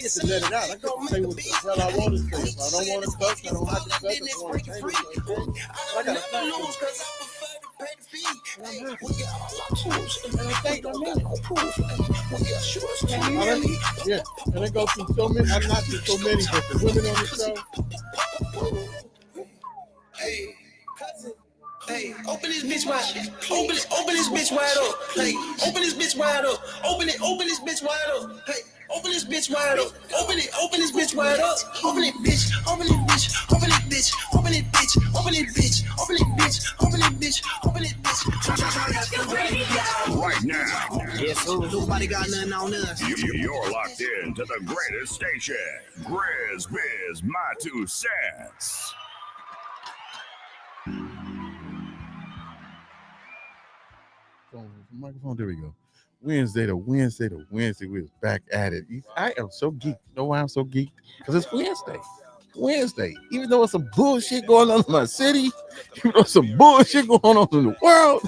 get to let it out. I get to say what the hell I want to say. If I don't want to cuss, I don't have to cuss. If I want to say it, I got to cuss. Yeah, and it goes through so many, I'm not through so many, but the women on the show. Hey, cousin. Hey, open this bitch wide. Open this bitch wide up. Hey, open this bitch wide up. Open this bitch wide up. Hey, open this bitch wide up. Open this bitch wide up. Open it, bitch. Open it, bitch. Open it, bitch. Open it, bitch. Open it, bitch. Open it, bitch. Open it, bitch. Open it, bitch. Right now. Yes, so nobody got nothing on us. You're locked in to the greatest station, GRIZZBIZ, my 2 cents. Microphone, there we go. Wednesday, we was back at it. I am so geeked. You know why I'm so geeked? Because it's Wednesday. Even though it's some bullshit going on in my city, even though some bullshit going on in the world,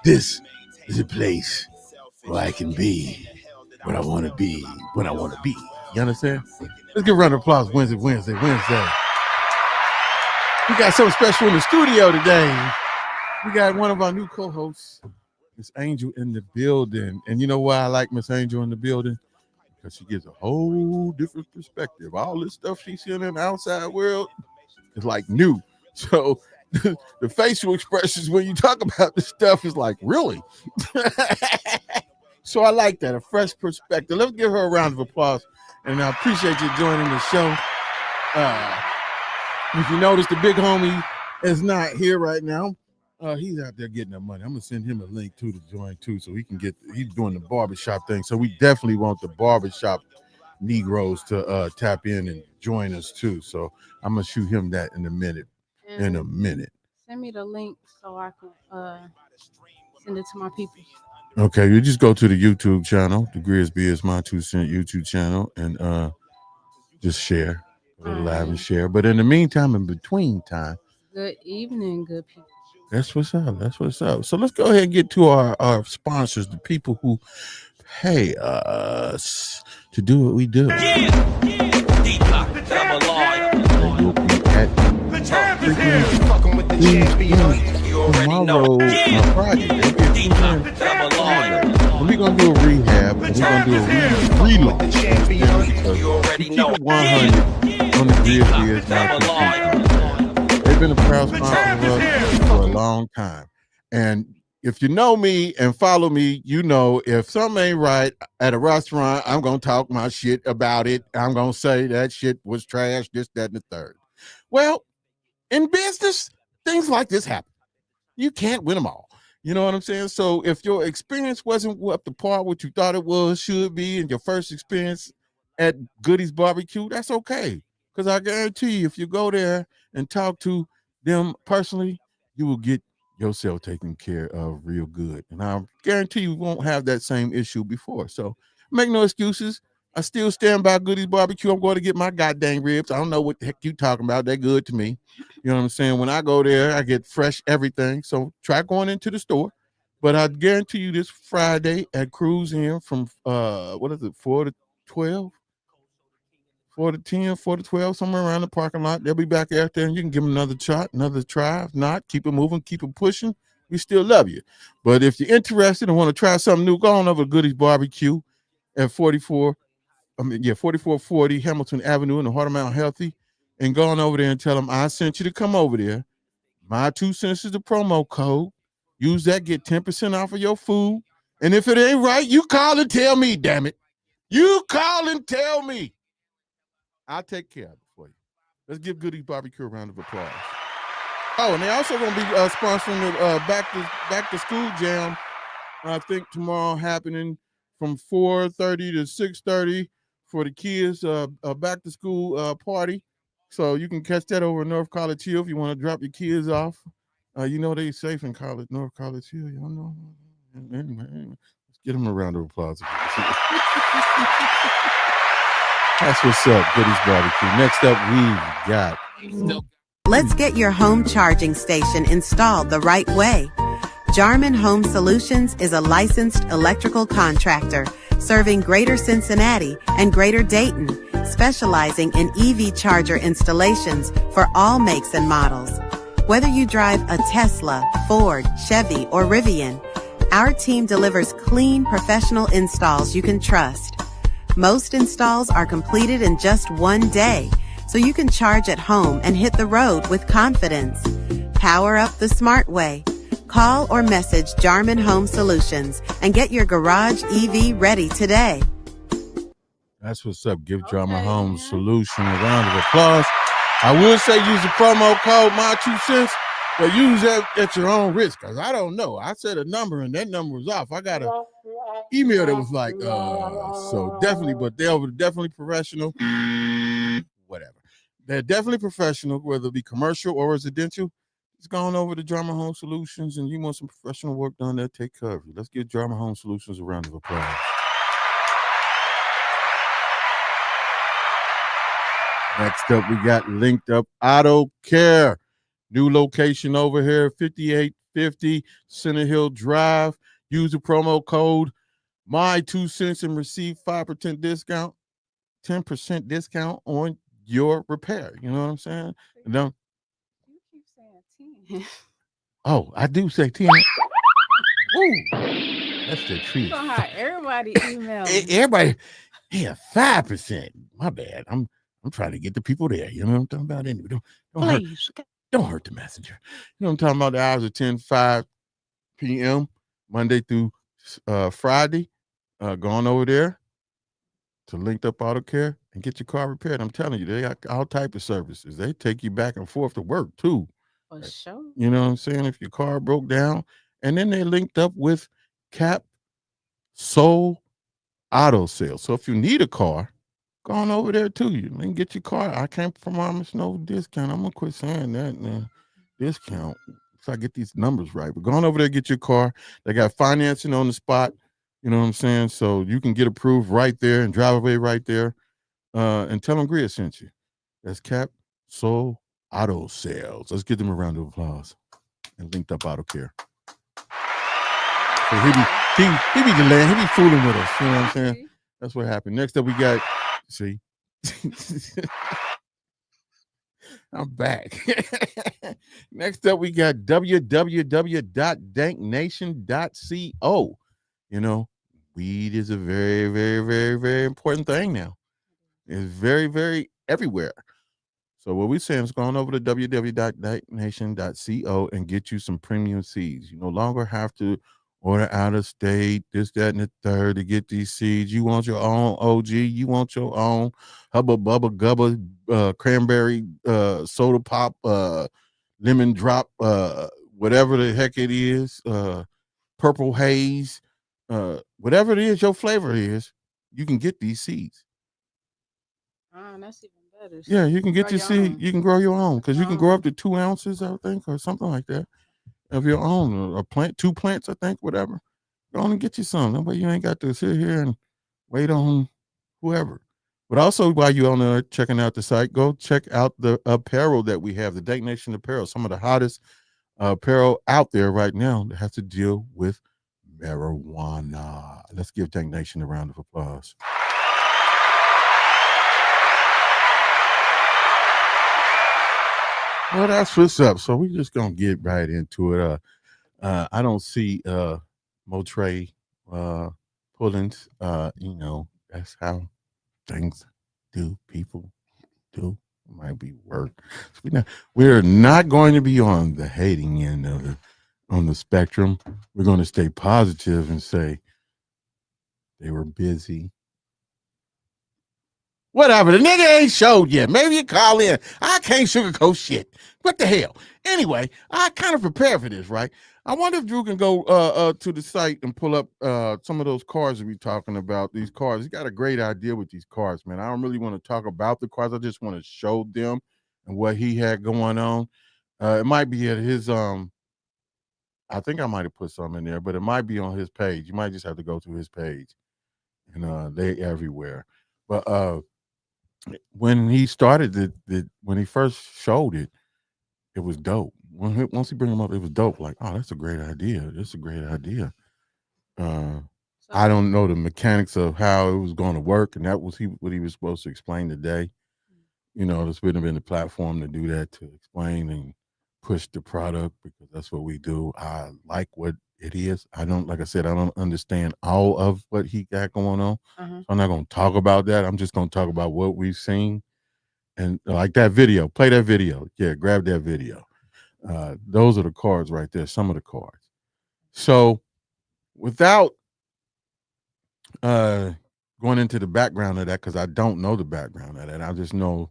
this is a place where I can be what I want to be when I want to be. You understand? Let's give a round of applause. Wednesday. We got something special in the studio today. We got one of our new co-hosts, Miss Angel, in the building. And you know why I like Miss Angel in the building? Because she gives a whole different perspective. All this stuff she's seeing in the outside world is like new. So the facial expressions when you talk about this stuff is like, really? So I like that, a fresh perspective. Let's give her a round of applause. And I appreciate you joining the show. If you notice, the big homie is not here right now. He's out there getting the money. I'm gonna send him a link too to join too, so he can get. He's doing the barbershop thing, so we definitely want the barbershop Negroes to tap in and join us too. So I'm gonna shoot him that in a minute. Send me the link so I can send it to my people. Okay, you just go to the YouTube channel, the GRIZZBIZMY2SENSE YouTube channel, and just share, go live and share. But in the meantime, in between time, good evening, good people. That's what's up. So let's go ahead and get to our sponsors, the people who pay us to do what we do. Tomorrow, Friday, we're gonna do a rehab. We're gonna do a relaunch. Keep it 100 on the GRIZZBIZ. They've been a proud sponsor of us for a long time. And if you know me and follow me, you know if something ain't right at a restaurant, I'm going to talk my shit about it. I'm going to say that shit was trash, this, that, and the third. Well, in business, things like this happen. You can't win them all. You know what I'm saying? So if your experience wasn't up to par what you thought it was, should be, in your first experience at Goody's Barbecue, that's okay. Because I guarantee you, if you go there and talk to them personally, you will get yourself taken care of real good. And I guarantee you won't have that same issue before. So make no excuses. I still stand by Goody's Barbecue. I'm going to get my goddamn ribs. I don't know what the heck you talking about. They're good to me. You know what I'm saying? When I go there, I get fresh everything. So try going into the store. But I guarantee you this Friday at Cruise In from, 4 to 12? 4 to 10, 4 to 12, somewhere around the parking lot. They'll be back out there, and you can give them another shot, another try. If not, keep it moving, keep it pushing. We still love you. But if you're interested and want to try something new, go on over to Goody's Barbecue at 4440 Hamilton Avenue in the heart of Mount Healthy, and go on over there and tell them I sent you to come over there. My 2 cents is the promo code. Use that, get 10% off of your food. And if it ain't right, you call and tell me, damn it. You call and tell me. I'll take care of it for you. Let's give Goody's Barbecue a round of applause. Oh, and they're also going to be sponsoring the back to school jam. I think tomorrow happening from 4:30 to 6:30 for the kids back to school party. So you can catch that over in North College Hill if you want to drop your kids off. You know they safe in North College Hill. Y'all know. Anyway, let's get them a round of applause. That's what's up, Goody's Barbecue. Next up, we've got... Let's get your home charging station installed the right way. Jarman Home Solutions is a licensed electrical contractor serving Greater Cincinnati and Greater Dayton, specializing in EV charger installations for all makes and models. Whether you drive a Tesla, Ford, Chevy, or Rivian, our team delivers clean, professional installs you can trust. Most installs are completed in just one day, so you can charge at home and hit the road with confidence. Power up the smart way. Call or message Jarman Home Solutions and get your garage EV ready today. That's what's up. Give Jarman Home Solution a round of applause. I would say use the promo code My2Cents, but use that at your own risk, because I don't know. I said a number and that number was off. I got an email that was like, so definitely, but they're definitely professional. Whatever. They're definitely professional, whether it be commercial or residential. It's gone over to Jarman Home Solutions, and you want some professional work done, they'll take care of you. Let's give Jarman Home Solutions a round of applause. Next up, we got Linked Up Auto Care. New location over here, 5850 Center Hill Drive. Use the promo code My2Cents and receive 5% discount, 10% discount on your repair. You know what I'm saying? And then, You keep saying 10. oh, I do say 10. Ooh, that's the truth. You know how everybody emails. Everybody, yeah, 5%. My bad. I'm trying to get the people there. You know what I'm talking about? Anyway, don't hurt the messenger. You know what I'm talking about? The hours are 10:05 p.m. Monday through Friday. Going over there to Linked Up Auto Care and get your car repaired. I'm telling you, they got all type of services. They take you back and forth to work too. For sure. You know what I'm saying? If your car broke down, and then they linked up with Cap Soul Auto Sales. So if you need a car, go on over there too. You can get your car. I can't promise no discount. I'm gonna quit saying that, man. Discount. So I get these numbers right. But go on over there, get your car. They got financing on the spot. You know what I'm saying? So you can get approved right there and drive away right there. And tell them Grizz sent you. That's Cap Soul Auto Sales. Let's give them a round of applause. And Linked Up Auto Care. So he be delaying. He be fooling with us. You know what I'm saying? That's what happened. Next up, we got, see, I'm back. Next up, we got www.danknation.co. You know, weed is a very, very, very, very important thing now. It's very, very everywhere. So what we're saying is go on over to www.danknation.co and get you some premium seeds. You no longer have to order out of state, this, that, and the third to get these seeds. You want your own OG. You want your own Hubba Bubba Gubba, cranberry, soda pop, lemon drop, whatever the heck it is, purple haze, whatever it is your flavor is, you can get these seeds. That's even better. Yeah, you can get your seed. You can grow your own, because you can grow up to 2 ounces, I think, or something like that, of your own, or plant 2 plants, I think, whatever. Go on and get you some. That way you ain't got to sit here and wait on whoever. But also, while you're on there checking out the site, go check out the apparel that we have, the Dank Nation apparel, some of the hottest apparel out there right now that has to deal with marijuana. Let's give Dank Nation a round of applause. Well, that's what's up. So we're just gonna get right into it. I don't see Motre pullings. You know, that's how things do. People do. It might be work. So we're not going to be on the hating end of it, on the spectrum. We're going to stay positive and say they were busy. Whatever. The nigga ain't showed yet. Maybe you call in. I can't sugarcoat shit. What the hell? Anyway, I kind of prepared for this, right? I wonder if Drew can go to the site and pull up some of those cars that we're talking about. These cars. He got a great idea with these cars, man. I don't really want to talk about the cars. I just want to show them and what he had going on. It might be at his I think I might have put some in there, but it might be on his page. You might just have to go to his page. And they everywhere. But when he started when he first showed it, it was dope. Once he bring him up, it was dope. Like, oh, that's a great idea. That's a great idea. I don't know the mechanics of how it was going to work, and that was what he was supposed to explain today. You know, this would have been the platform to do that, to explain and push the product, because that's what we do. I like what it is. I don't, like I said, I don't understand all of what he got going on. So I'm not going to talk about that. I'm just going to talk about what we've seen. And like that video, play that video. Yeah, grab that video. Those are the cards right there, some of the cards. So without going into the background of that, because I don't know the background of that, I just know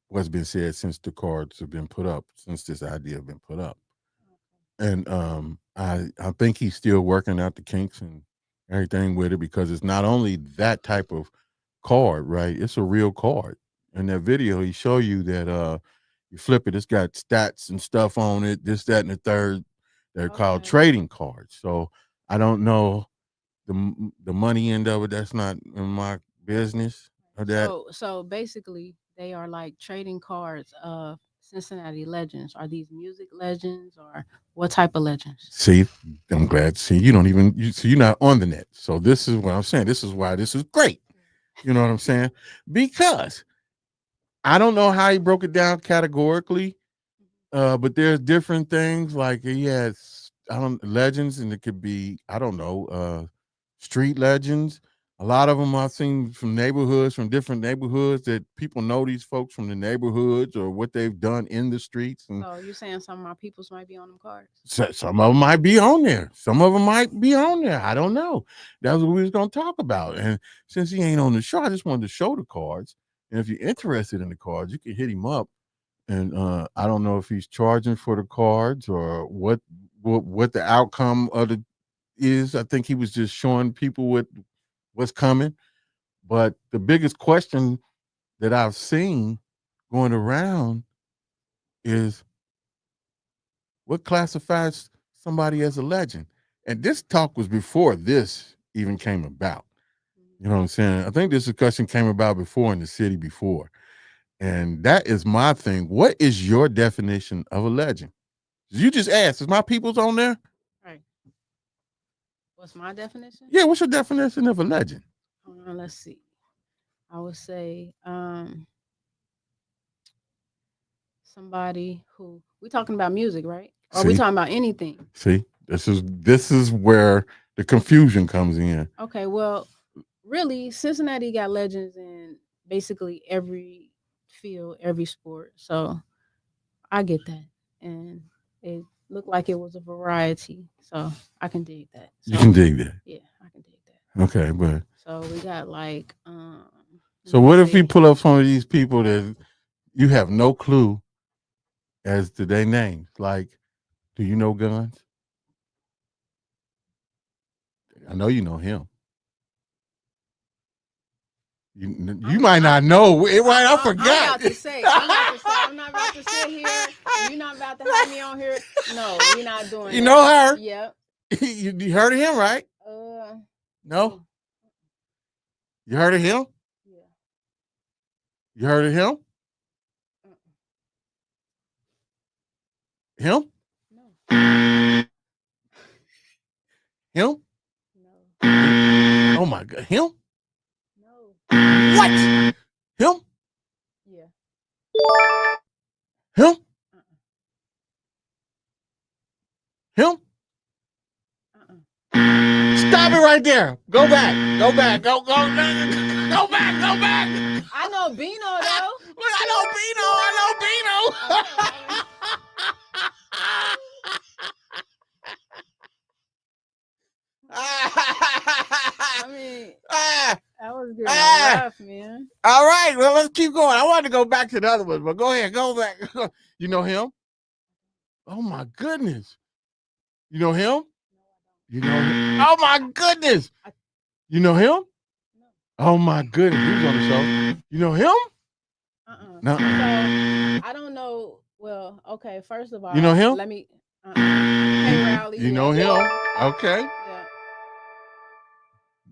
what's been said since the cards have been put up, since this idea have been put up. And I think he's still working out the kinks and everything with it, because it's not only that type of card, right? It's a real card. In that video, he show you that you flip it, it's got stats and stuff on it, this, that, and the third. They're called trading cards. So I don't know the money end of it. That's not in my business. Or that. So basically, they are like trading cards of Cincinnati legends. Are these music legends, or what type of legends? See, I'm glad. See, you don't even, you're not on the net. So this is what I'm saying. This is why this is great. You know what I'm saying? Because I don't know how he broke it down categorically, but there's different things. Like he has, legends, and it could be, I don't know, street legends. A lot of them I've seen from neighborhoods, from different neighborhoods, that people know these folks from the neighborhoods or what they've done in the streets. And so you're saying some of my peoples might be on them cards? some of them might be on there. Some of them might be on there. I don't know. That's what we was going to talk about. And since he ain't on the show, I just wanted to show the cards. And if you're interested in the cards, you can hit him up. And I don't know if he's charging for the cards or what the outcome of the is. I think he was just showing people what's coming. But the biggest question that I've seen going around is, what classifies somebody as a legend? And this talk was before this even came about. You know what I'm saying? I think this discussion came about before in the city before. And that is my thing. What is your definition of a legend? You just asked, is my people's on there? Right. What's my definition? Yeah, what's your definition of a legend? Let's see. I would say somebody who, we talking about music, right? Or are we talking about anything? See, this is where the confusion comes in. Okay, well, really, Cincinnati got legends in basically every field, every sport. So I get that. And it looked like it was a variety. So I can dig that. So, you can dig that. Yeah, I can dig that. Okay, but so we got like so what if we pull up some of these people that you have no clue as to their names? Like, do you know Guns? I know you know him. You might not know. I forgot. I'm not about to sit here. You're not about to have me on here. No, you're not doing. You know her? Yep. you heard of him, right? No. You heard of him? Yeah. You heard of him? Him? No. Him? No. Oh my God, him? No. What? Him? Yeah. Him? Him? Stop it right there. Go back. Go back. Go back. Go back. I know Bino though. I know Bino. I mean, that was good. Rough, man. All right, well, let's keep going. I wanted to go back to the other ones, but go ahead, go back. You know him? Oh my goodness. You know him? You know him? Oh my goodness. You know him? Oh my goodness. He was on the show. You know him? No. So, I don't know. Well, okay, first of all, you know him? Let me Hey, Rowley, you know him? Okay. Yeah.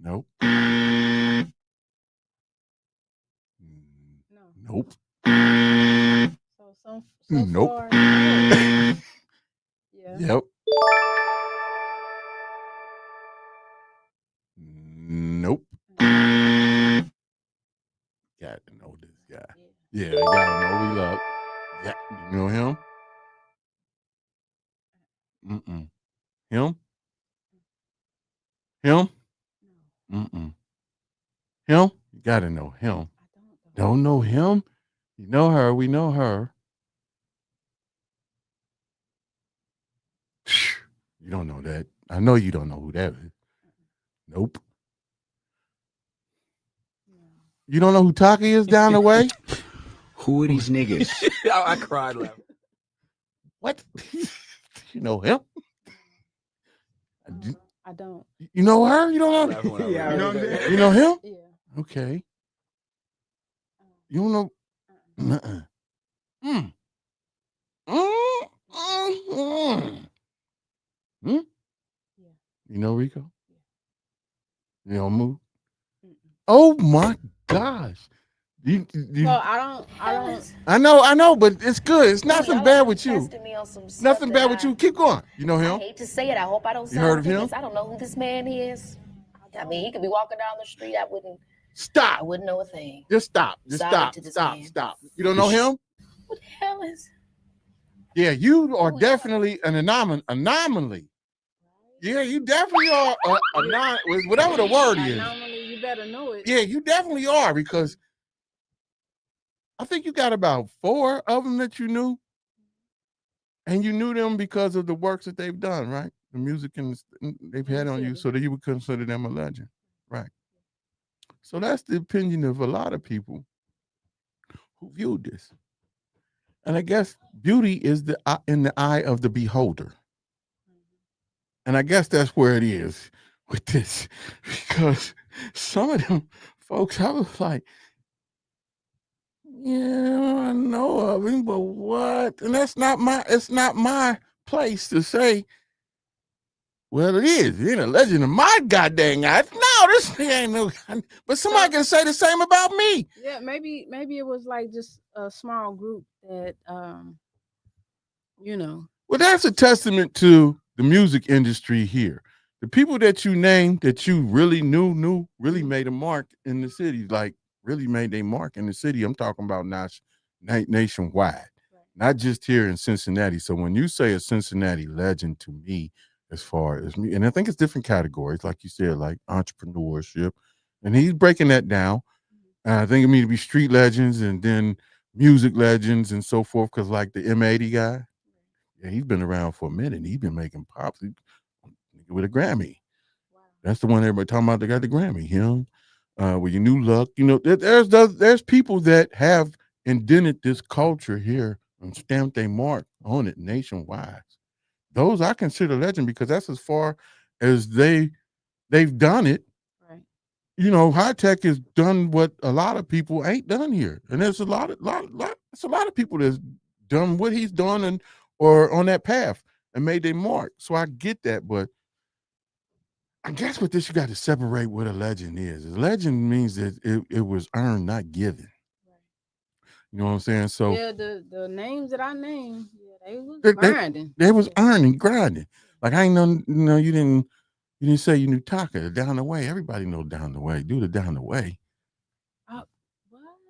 Nope. No. Nope. So nope. far, yeah. Yep. Got to know this guy. Yeah, I gotta know. We love. Yeah, you know him? Mm-mm. Him? Him? Mm-mm. Him? You gotta know him. Don't know him? You know her. We know her. You don't know that. I know you don't know who that is. Nope. You don't know who Taki is down the way? Who are these niggas? I cried laughing. What? You know him? I don't. You know her? You don't know? Yeah, You know him? Yeah. Okay. You don't know? Nuh-uh. Mm. Hmm? Yeah. You know Rico? You know Moo? Oh my gosh. Well, I don't. I know, but it's good. It's nothing bad with you. Nothing bad with you. Keep going. You know him? I hate to say it. I hope I don't You sound heard of him? ridiculous. I don't know who this man is. I mean, he could be walking down the street. I wouldn't Stop. know a thing. Just stop. Just Sorry stop. to this Stop. man. Stop. You don't know him? What the hell is? Yeah, you are definitely an anomaly. Yeah, you definitely are whatever the word is. Anomaly, you better know it. Yeah, you definitely are, because I think you got about 4 of them that you knew. And you knew them because of the works that they've done, right? The music they've had on you, so that you would consider them a legend. Right. So that's the opinion of a lot of people who viewed this. And I guess beauty is in the eye of the beholder. And I guess that's where it is with this, because some of them folks, I was like, yeah, I know of him, but what? And it's not my place to say, well, it is. He ain't a legend of my goddamn eyes. No, this thing ain't no. But somebody can say the same about me. Yeah, maybe it was like just a small group that, Well, that's a testament to the music industry here. The people that you named that you really knew really made a mark in the city, like really made a mark in the city. I'm talking about nationwide, not just here in Cincinnati. So when you say a Cincinnati legend to me, as far as me, and I think it's different categories, like you said, like entrepreneurship, and he's breaking that down. And I think it means to be street legends and then music legends and so forth, because like the M80 guy, yeah, he's been around for a minute. He's been making pops with a Grammy. Wow. That's the one everybody talking about. They got the Grammy. Him, with your new look. There's people that have indented this culture here and stamped a mark on it nationwide. Those I consider legend, because that's as far as they've done it. Right. High tech has done what a lot of people ain't done here, and there's a lot of people that's done what he's done or on that path and made their mark. So I get that, but I guess with this, you got to separate what a legend is. A legend means that it was earned, not given. You know what I'm saying? So yeah, the names that I named, yeah, they was grinding. They was earning, grinding. Like I ain't know, you didn't say you knew Taka down the way. Everybody know down the way. Do the down the way. What?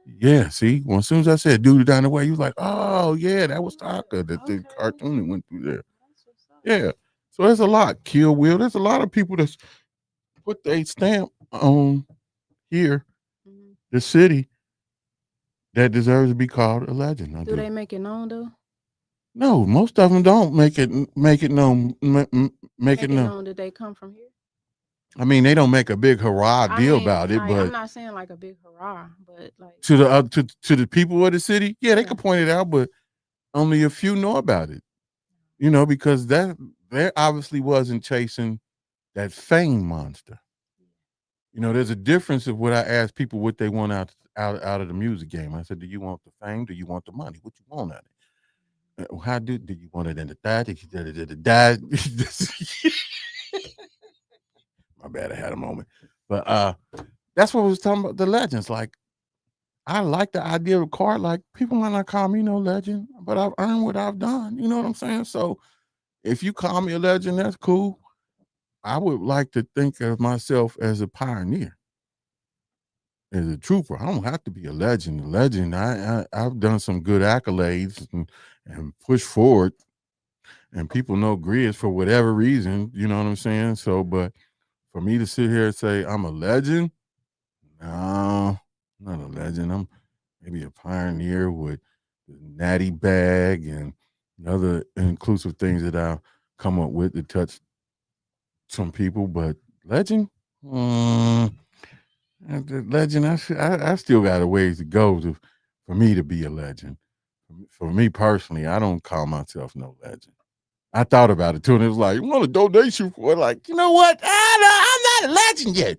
Yeah, see, well, as soon as I said do the down the way, you was like, oh yeah, that was Taka, the cartoon that went through there. Yeah. So there's a lot. Kill Will. There's a lot of people that's put their stamp on here, the city, that deserves to be called a legend. Do they make it known though? No, most of them don't make it known. Make it known that they come from here. I mean, they don't make a big hurrah deal about it, but I'm not saying like a big hurrah, but like to the people of the city, yeah, they could point it out, but only a few know about it. Because there obviously wasn't chasing that fame monster. There's a difference of what I asked people what they want out of the music game. I said, do you want the fame? Do you want the money? What you want out of it? How do you want it in the thigh? My bad, I had a moment. But that's what we was talking about, the legends. Like, I like the idea of a card. Like, people might not call me no legend, but I've earned what I've done. You know what I'm saying? So if you call me a legend, that's cool. I would like to think of myself as a pioneer. is a trooper. I don't have to be a legend. A legend, I've done some good accolades and pushed forward, and people know Grizz for whatever reason. You know what I'm saying? So, but for me to sit here and say I'm a legend, no, I'm not a legend. I'm maybe a pioneer with the natty bag and other inclusive things that I've come up with to touch some people, but legend, the legend. I still got a ways to go for me to be a legend. For me personally, I don't call myself no legend. I thought about it too, and it was like, you want a donation for it? Like, you know what? I'm not a legend yet.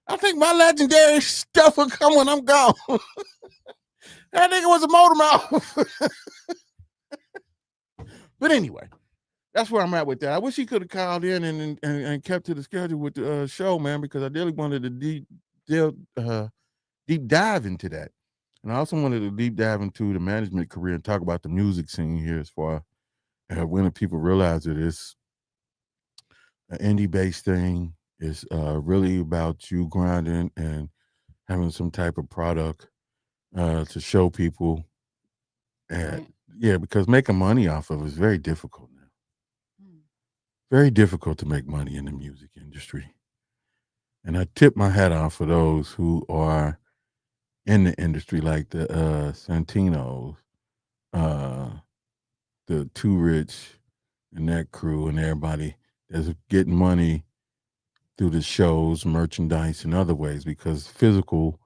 I think my legendary stuff will come when I'm gone. That nigga was a motor mouth. But anyway, that's where I'm at with that. I wish he could have called in and kept to the schedule with the show, man, because I really wanted to deep dive into that. And I also wanted to deep dive into the management career and talk about the music scene here as far when people realize that it's an indie-based thing. It's really about you grinding and having some type of product to show people. And yeah, because making money off of it is very difficult now. Very difficult to make money in the music industry. And I tip my hat off for those who are in the industry, like the Santinos, the Too Rich and that crew and everybody that's getting money through the shows, merchandise, and other ways, because physical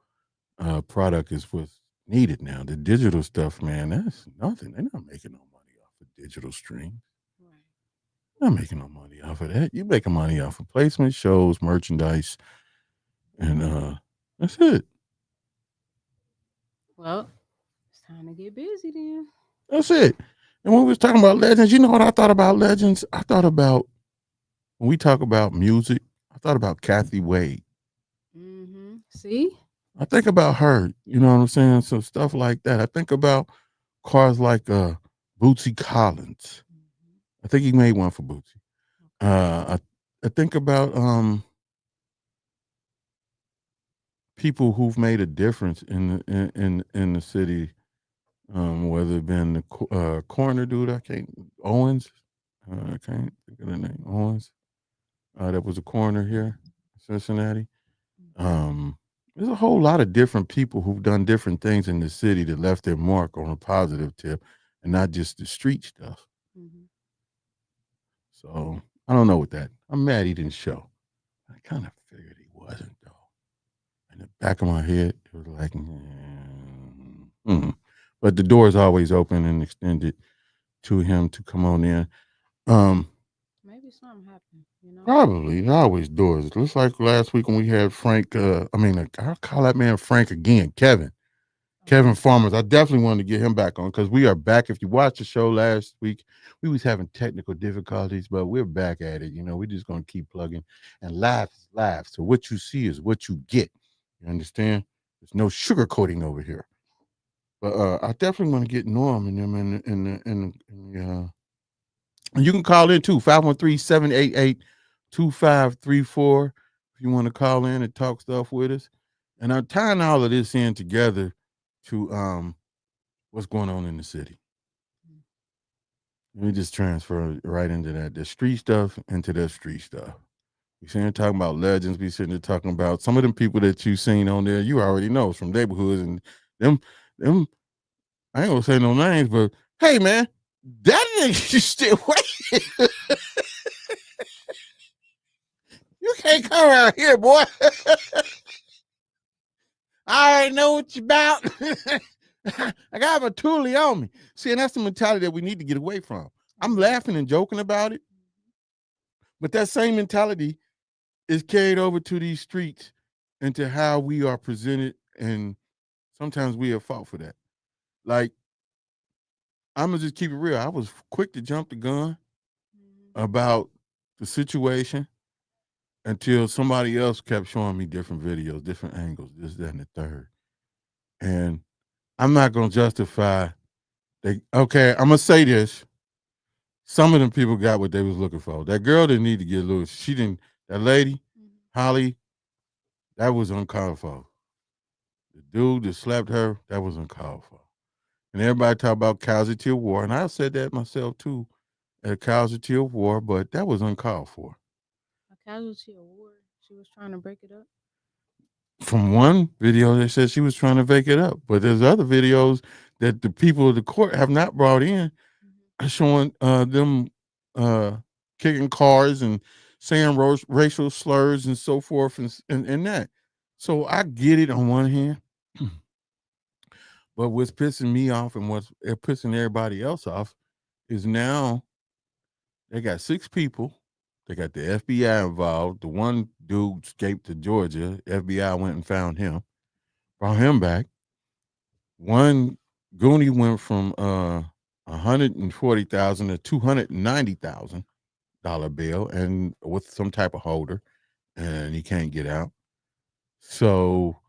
product is what's needed now. The digital stuff, man, that's nothing. They're not making no money off of digital streams. They're not making no money off of that. You're making money off of placement, shows, merchandise, and that's it. Well, it's time to get busy then. That's it. And when we was talking about legends, you know what I thought about legends? I thought about, when we talk about music, I thought about Kathy Wade. Mm-hmm. See? I think about her, you know what I'm saying? So stuff like that. I think about cars like Bootsy Collins. I think he made one for Bootsy. I think about people who've made a difference in the city, whether it been the coroner dude, Owens, I can't think of the name, Owens, that was a coroner here in Cincinnati. There's a whole lot of different people who've done different things in the city that left their mark on a positive tip and not just the street stuff. Mm-hmm. So I don't know with that. I'm mad he didn't show. I kind of figured he wasn't, though. In the back of my head, it was like, but the door is always open and extended to him to come on in. Maybe something happened, you know? Probably. Always doors. It looks like last week when we had Frank, I'll call that man Frank again, Kevin Farmers. I definitely wanted to get him back on because we are back. If you watched the show last week, we was having technical difficulties, but we're back at it. You know, we're just going to keep plugging, and live is live. So what you see is what you get. You understand? There's no sugarcoating over here. But I definitely want to get Norm and them in the and you can call in too, 513-788-2534 if you want to call in and talk stuff with us. And I'm tying all of this in together to what's going on in the city. Let me just transfer right into that. The street stuff into that street stuff. We sitting here talking about legends. We sitting there talking about some of them people that you seen on there. You already know from neighborhoods and them. I ain't gonna say no names, but hey, man, that nigga still waiting. You can't come out here, boy. I already know what you about. I got my toolie on me. See, and that's the mentality that we need to get away from. I'm laughing and joking about it, but that same mentality is carried over to these streets and to how we are presented, and sometimes we have fought for that. Like, I'm gonna just keep it real. I was quick to jump the gun about the situation until somebody else kept showing me different videos, different angles, this, that, and the third. And I'm not gonna justify. Okay, I'm gonna say this. Some of them people got what they was looking for. That girl didn't need to get loose. She didn't. That lady, Holly, That was uncalled for. The dude that slapped her, that was uncalled for. And everybody talk about casualty of war, and I said that myself too, a casualty of war, but that was uncalled for. A casualty of war. She was trying to break it up. From one video, they said she was trying to vake it up, but there's other videos that the people of the court have not brought in showing them kicking cars and saying racial slurs and so forth and that. So I get it on one hand, but what's pissing me off and what's pissing everybody else off is now they got 6 people. They got the FBI involved. The one dude escaped to Georgia. FBI went and found him, brought him back. One Goonie went from $140,000 to $290,000 bill, and with some type of holder, and he can't get out. So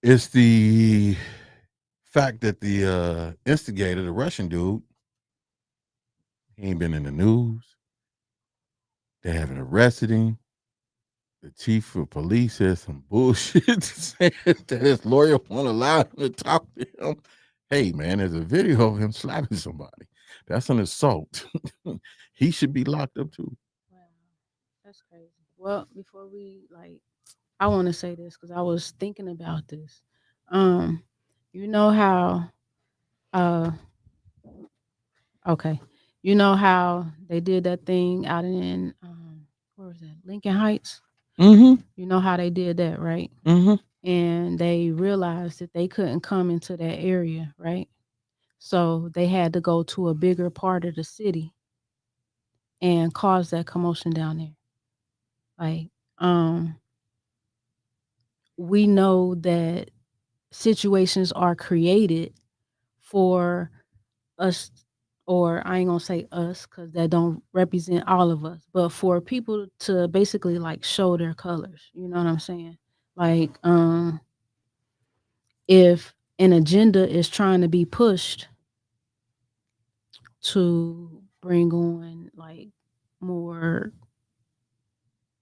it's the fact that the instigator, the Russian dude, he ain't been in the news. They haven't arrested him. The chief of police said some bullshit saying that his lawyer won't allow him to talk to him. Hey, man, there's a video of him slapping somebody. That's an assault. He should be locked up too. Wow, that's crazy. Well, before we I want to say this because I was thinking about this. You know how, uh, okay, you know how they did that thing out in where was that? Lincoln Heights. Mm-hmm. You know how they did that, right? Mm-hmm. And they realized that they couldn't come into that area, right? So they had to go to a bigger part of the city and cause that commotion down there. Like, we know that situations are created for us, or I ain't gonna say us because that don't represent all of us, but for people to basically show their colors. You know what I'm saying? Like, if an agenda is trying to be pushed to bring on more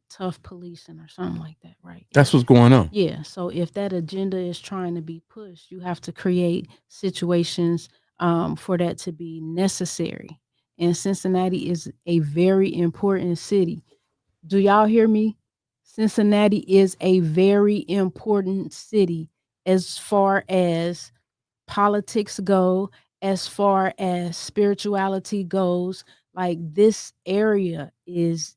tough policing or something like that, right? That's what's going on. Yeah. So if that agenda is trying to be pushed, you have to create situations for that to be necessary. And Cincinnati is a very important city. Do y'all hear me? Cincinnati is a very important city as far as politics go, as far as spirituality goes. Like this area is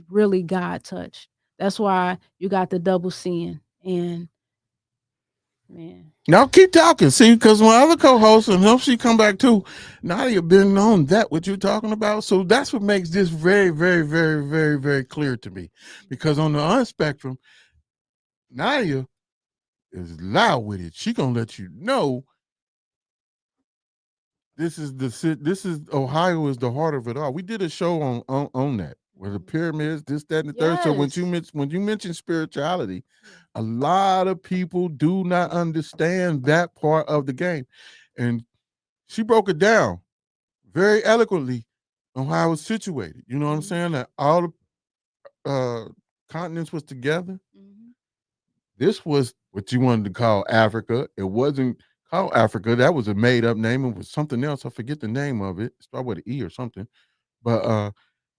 really God touched. That's why you got the double sin. And man, Now keep talking. See, because my other co-host, and hope she come back too, Nadia been on that what you're talking about. So that's what makes this very, very, very, very, very clear to me. Because on the unspectrum, Nadia is loud with it. She gonna let you know this is Ohio is the heart of it all. We did a show on that where the pyramids, this, that, and the third. So when you mention spirituality, a lot of people do not understand that part of the game, and she broke it down very eloquently on how it was situated. You know what I'm saying? That all the continents was together. This was what you wanted to call Africa. It wasn't called Africa. That was a made up name. It was something else. I forget the name of it. Start with an E or something. But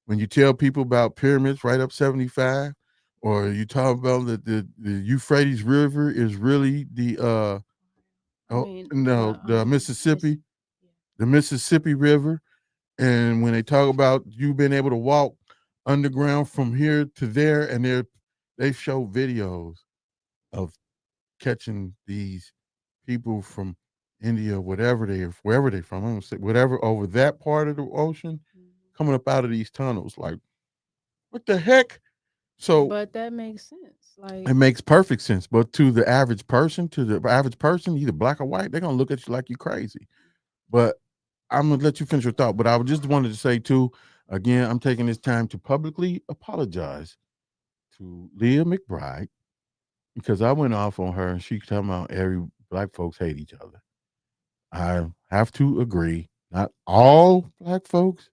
when you tell people about pyramids right up 75, or you talk about that the Euphrates River is really the Mississippi, the Mississippi River, and when they talk about you being able to walk underground from here to there, and they show videos of catching these people from India, wherever they're from, I'm gonna say whatever over that part of the ocean, coming up out of these tunnels. Like, what the heck? So, but that makes sense. it makes perfect sense. But to the average person, either black or white, they're gonna look at you like you're crazy. But I'm gonna let you finish your thought. But I just wanted to say too, again, I'm taking this time to publicly apologize to Leah McBride, because I went off on her and she talking about every black folks hate each other. I have to agree, not all black folks,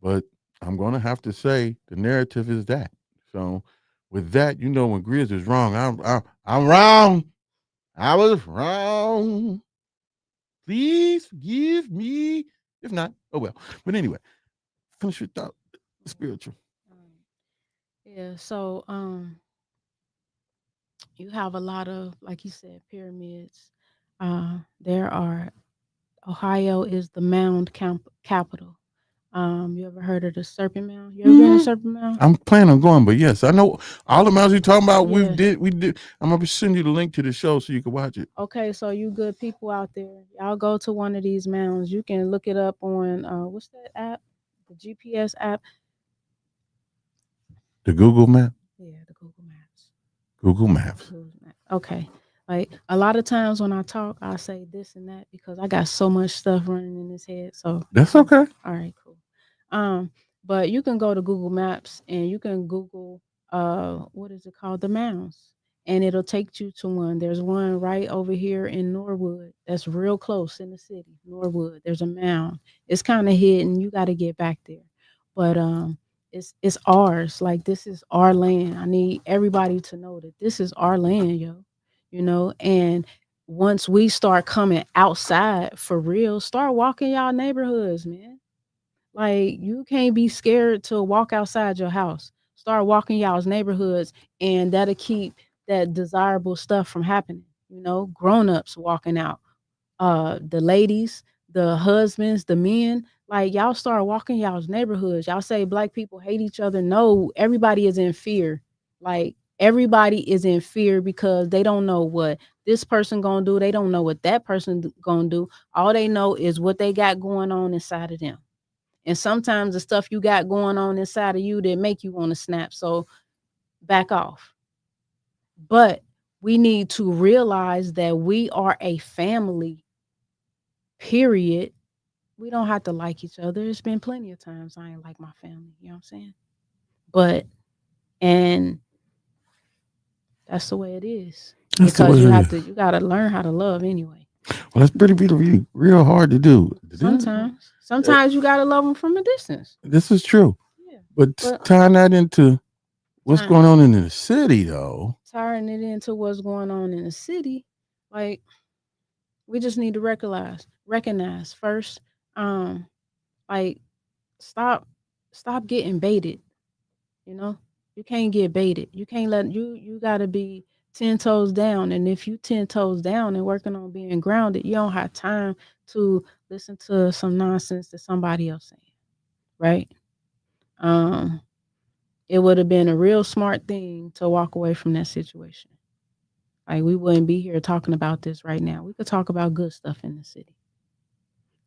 but I'm going to have to say the narrative is that. So with that, you know, when Grizz is wrong, I'm wrong. I was wrong. Please forgive me. If not, oh well. But anyway, finish your thought. Spiritual. Yeah, so you have a lot of, like you said, pyramids. There are Ohio is the mound capital. You ever heard of the Serpent Mound? You ever been to Serpent Mound? I'm planning on going, but yes, I know all the mountains you're talking about. Yeah. We did. I'm gonna send you the link to the show so you can watch it. Okay, so you good people out there, y'all go to one of these mounds. You can look it up on what's that app? The GPS app. The Google map. Yeah, the Google Maps. Google Maps. Google Maps. Okay. Like a lot of times when I talk, I say this and that because I got so much stuff running in this head. So That's okay. all right, cool. But you can go to Google Maps and you can Google what is it called? The mounds. And it'll take you to one. There's one right over here in Norwood. That's real close in the city. Norwood. There's a mound. It's kind of hidden. You got to get back there. But it's ours. Like this is our land. I need everybody to know that this is our land, yo. You know, and once we start coming outside for real, start walking y'all neighborhoods, man. Like you can't be scared to walk outside your house. Start walking y'all's neighborhoods, and that'll keep that desirable stuff from happening. You know, grown-ups walking out, the ladies, the husbands, the men, like y'all start walking y'all's neighborhoods. Y'all say black people hate each other. No, everybody is in fear. Like everybody is in fear because they don't know what this person gonna do. They don't know what that person gonna do. All they know is what they got going on inside of them. And sometimes the stuff you got going on inside of you that make you want to snap. So back off. But we need to realize that we are a family, period. We don't have to like each other. There's been plenty of times I ain't like my family. You know what I'm saying? But, and that's the way it is. That's the Because way you it have is. to, you got to learn how to love anyway. Well, that's pretty really real hard to do. Sometimes you got to love them from a distance. This is true. Yeah. But But tying that into what's Tying- going on in the city, though. tying it into what's going on in the city, like we just need to recognize first, like stop getting baited. You know, you can't get baited. You can't let you got to be 10 toes down. And if you 10 toes down and working on being grounded, you don't have time to listen to some nonsense that somebody else saying, right? Um, it would have been a real smart thing to walk away from that situation. Like we wouldn't be here talking about this right now. We could talk about good stuff in the city.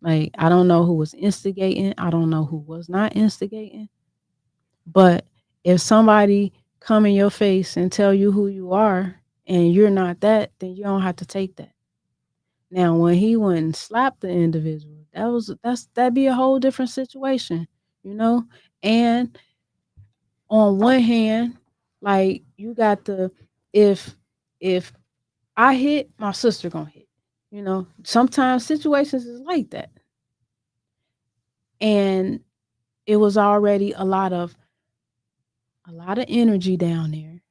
Like I don't know who was instigating. I don't know who was not instigating. But if somebody come in your face and tell you who you are and you're not that, then you don't have to take that. Now, when he went and slapped the individual, that'd be a whole different situation, you know? And on one hand, like you got the if if I hit, my sister gonna hit. You know, sometimes situations is like that. And it was already a lot of energy down there.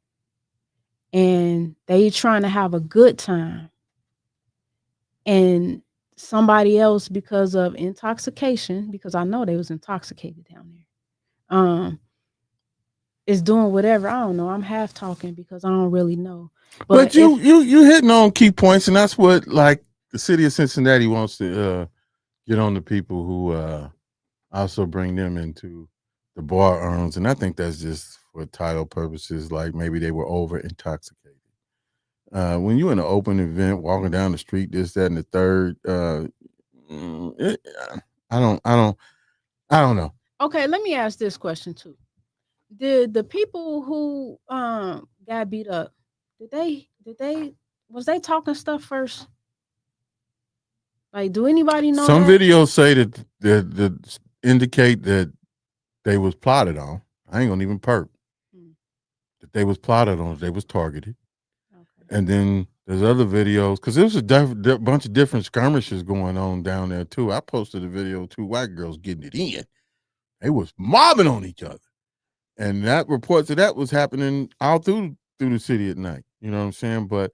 And they trying to have a good time. And somebody else, because of intoxication, because I know they was intoxicated down there, is doing whatever. I don't know. I'm half talking because I don't really know. But you hitting on key points, and that's what like the city of Cincinnati wants to get on the people who also bring them into the bar arms, and I think that's just for title purposes. Like maybe they were over intoxicated. When you're in an open event, walking down the street, this, that, and the third, I don't know. Okay, let me ask this question too. Did the people who got beat up, was they talking stuff first? Like, do anybody know? Some that? videos say that indicate that they was plotted on. I ain't gonna even perp. That they was plotted on, they was targeted. Okay. And then there's other videos, because there was a bunch of different skirmishes going on down there too. I posted a video of 2 white girls getting it in. They was mobbing on each other. And that reports of that was happening all through the city at night. You know what I'm saying? But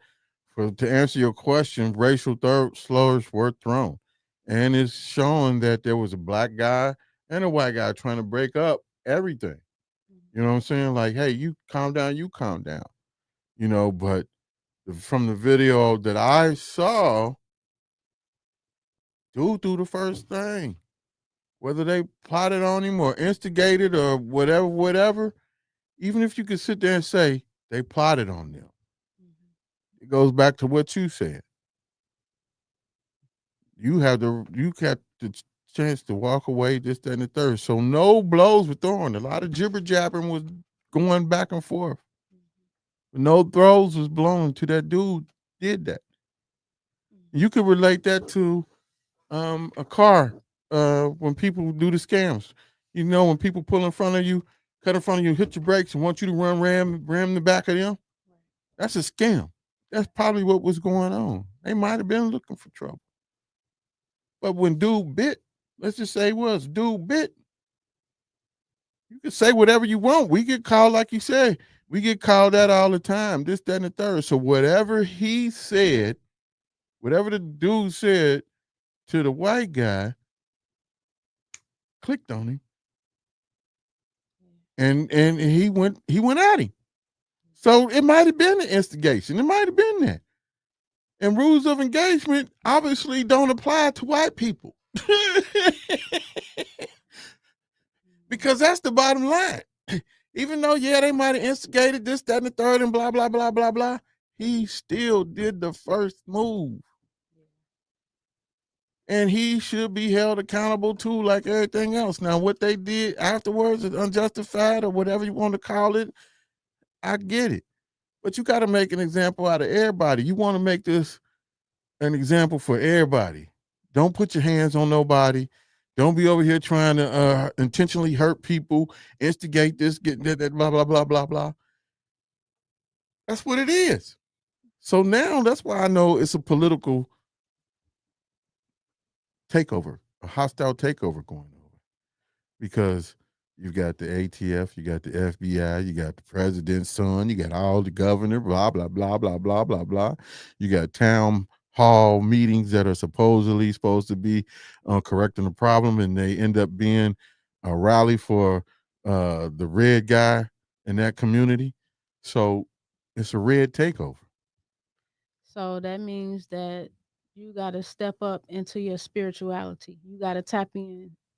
to answer your question, racial slurs were thrown. And it's showing that there was a black guy and a white guy trying to break up everything. You know what I'm saying? Like, hey, you calm down, you know, but from the video that I saw, dude threw the first thing. Whether they plotted on him or instigated or whatever, even if you could sit there and say they plotted on them, it goes back to what you said. You got the chance to walk away, this, that, and the third. So no blows were thrown. A lot of jibber jabbering was going back and forth. No throws was blown to that dude did that. You could relate that to a car when people do the scams. You know, when people pull in front of you, cut in front of you, hit your brakes, and want you to ram the back of them. That's a scam. That's probably what was going on. They might have been looking for trouble. But when dude bit, let's just say dude bit, you can say whatever you want. We get called, like you said, we get called that all the time, this, that, and the third. So whatever he said, whatever the dude said to the white guy, clicked on him. And he went at him. So it might have been an instigation. It might have been that. And rules of engagement obviously don't apply to white people. Because that's the bottom line. Even though, yeah, they might have instigated this, that, and the third, and blah, blah, blah, blah, blah, he still did the first move. And he should be held accountable too, like everything else. Now, what they did afterwards is unjustified or whatever you want to call it. I get it. But you got to make an example out of everybody. You want to make this an example for everybody. Don't put your hands on nobody. Don't be over here trying to intentionally hurt people, instigate this, get that, blah, blah, blah, blah, blah. That's what it is. So now that's why I know it's a political takeover, a hostile takeover going on. Because you've got the ATF, you got the FBI, you got the president's son, you got all the governor, blah, blah, blah, blah, blah, blah, blah. You got town hall meetings that are supposed to be correcting the problem, and they end up being a rally for the red guy in that community. So it's a red takeover. So that means that you got to step up into your spirituality. You got to tap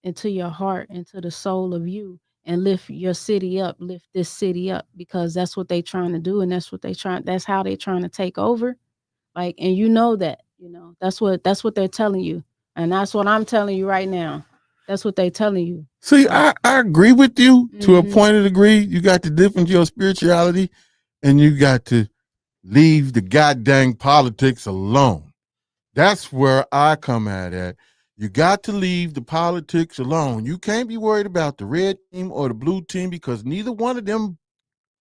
into your heart, into the soul of you, and lift your city up, lift this city up, because that's what they trying to do, and that's how they trying to take over. Like, and you know that, that's what they're telling you. And that's what I'm telling you right now. That's what they're telling you. See, I agree with you to a point of degree. You got to dip into your spirituality, and you got to leave the goddamn politics alone. That's where I come at. You got to leave the politics alone. You can't be worried about the red team or the blue team, because neither one of them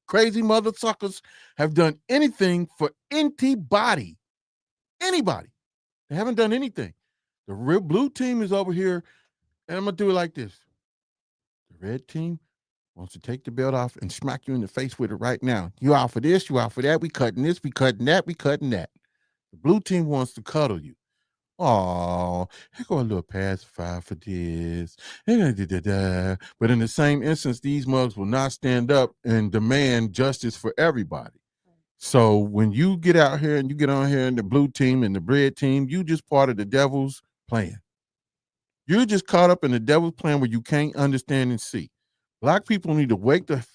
crazy mother suckers have done anything for anybody. They haven't done anything. The real blue team is over here, and I'm going to do it like this. The red team wants to take the belt off and smack you in the face with it right now. You out for this, you out for that. We cutting this, we cutting that, we cutting that. The blue team wants to cuddle you. Oh, here go a little pacifier for this. But in the same instance, these mugs will not stand up and demand justice for everybody. So when you get out here and you get on here in the blue team and the red team, you just part of the devil's plan. You're just caught up in the devil's plan where you can't understand and see. Black people need to wake the